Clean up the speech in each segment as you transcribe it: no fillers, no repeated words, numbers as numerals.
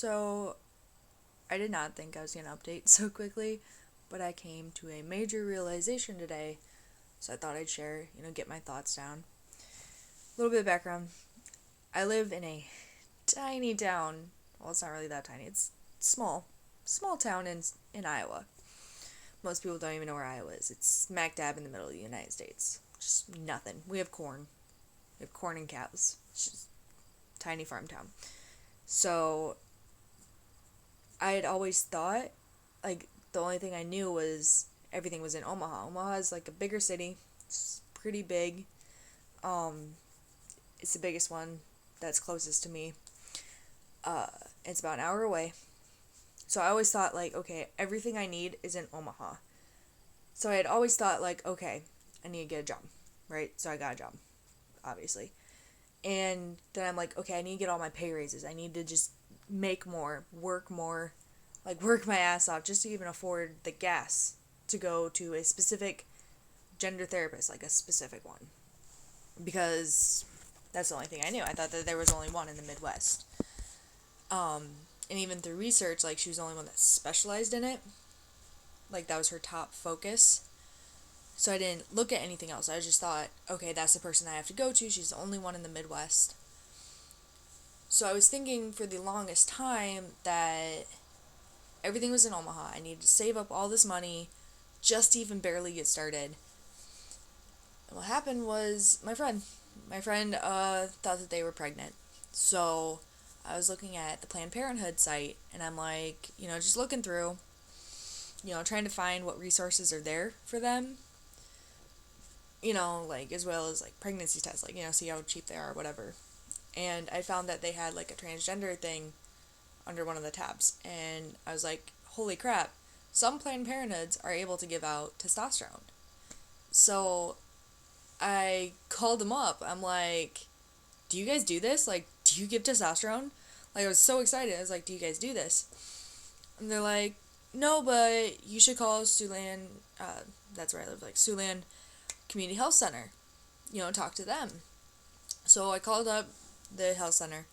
So, I did not think I was going to update so quickly, but I came to a major realization today, so I thought I'd share, get my thoughts down. A little bit of background. I live in a tiny town. Well, it's not really that tiny. It's small. Small town in Iowa. Most people don't even know where Iowa is. It's smack dab in the middle of the United States. Just nothing. We have corn. We have corn and cows. It's just a tiny farm town. So, I had always thought, the only thing I knew was everything was in Omaha. Omaha is like a bigger city. It's pretty big. Um, it's the biggest one that's closest to me. It's about an hour away. So I always thought, okay, everything I need is in Omaha. So I had always thought, okay, I need to get a job, right? So I got a job, obviously. And then I'm like, okay, I need to get all my pay raises. I need to just make more, work my ass off just to even afford the gas to go to a specific gender therapist, like a specific one. Because that's the only thing I knew. I thought that there was only one in the Midwest. And even through research, she was the only one that specialized in it. That was her top focus. So I didn't look at anything else. I just thought, okay, that's the person I have to go to. She's the only one in the Midwest. So I was thinking for the longest time that everything was in Omaha. I needed to save up all this money just to even barely get started. And what happened was my friend thought that they were pregnant. So I was looking at the Planned Parenthood site, and I'm just looking through, trying to find what resources are there for them. As well as pregnancy tests, see how cheap they are or whatever. And I found that they had a transgender thing under one of the tabs. And I was like, holy crap, some Planned Parenthoods are able to give out testosterone. So I called them up. I'm like, do you guys do this? Do you give testosterone? I was so excited. I was like, do you guys do this? And they're like, no, but you should call Siouxland, that's where I live, Siouxland Community Health Center. Talk to them. So I called up the health center,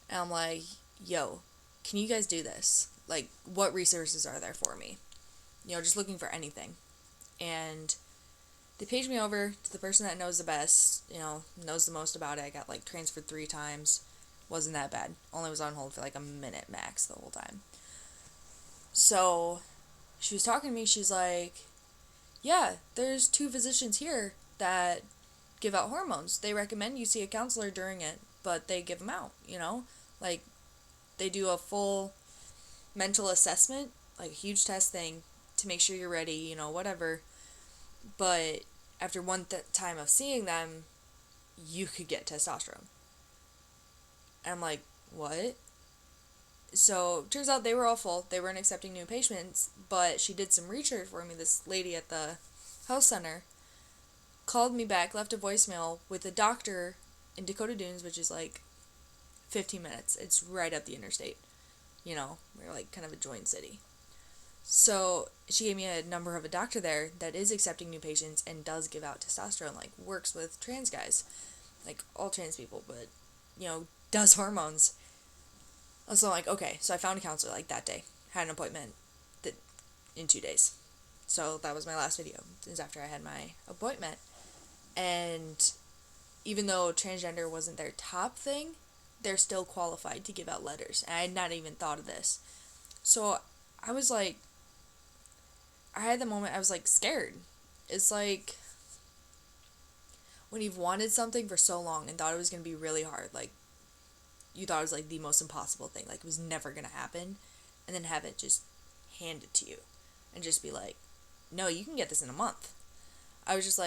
and I'm like, yo, can you guys do this? What resources are there for me? Just looking for anything. And they paged me over to the person that knows the best, knows the most about it. I got, transferred 3 times. Wasn't that bad. Only was on hold for, a minute max the whole time. So, she was talking to me. She's like, yeah, there's 2 physicians here that give out hormones. They recommend you see a counselor during it, but they give them out, they do a full mental assessment, a huge test thing to make sure you're ready, whatever. But after one time of seeing them, you could get testosterone. And I'm like, what? So, turns out they were all full. They weren't accepting new patients, but she did some research for me. This lady at the health center called me back, left a voicemail with a doctor in Dakota Dunes, which is 15 minutes. It's right up the interstate. We're kind of a joint city. So she gave me a number of a doctor there that is accepting new patients and does give out testosterone, works with trans guys, all trans people, but, does hormones. So I'm like, okay, so I found a counselor that day, had an appointment in 2 days. So that was my last video, is after I had my appointment. And even though transgender wasn't their top thing, they're still qualified to give out letters. And I had not even thought of this. So I was I had the moment, I was scared. It's when you've wanted something for so long and thought it was going to be really hard, you thought it was the most impossible thing, it was never going to happen, and then have it just handed to you and just be no, you can get this in a month. I was just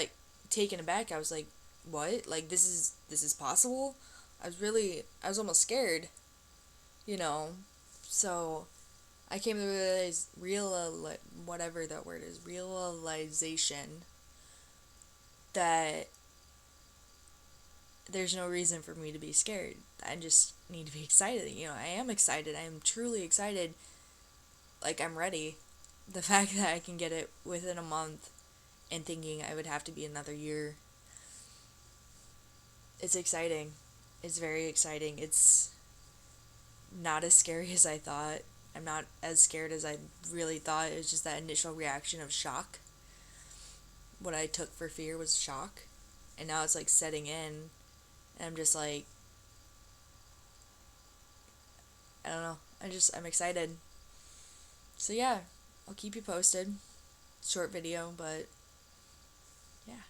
taken aback. I was like, what? This is possible? I was almost scared, so I came to the whatever that word is, realization that there's no reason for me to be scared. I just need to be excited. I am excited. I am truly excited. I'm ready. The fact that I can get it within a month and thinking I would have to be another year, it's exciting. It's very exciting. It's not as scary as I thought. I'm not as scared as I really thought. It was just that initial reaction of shock. What I took for fear was shock. And now it's like setting in. And I'm just like, I don't know. I'm excited. So yeah, I'll keep you posted. Short video, but yeah.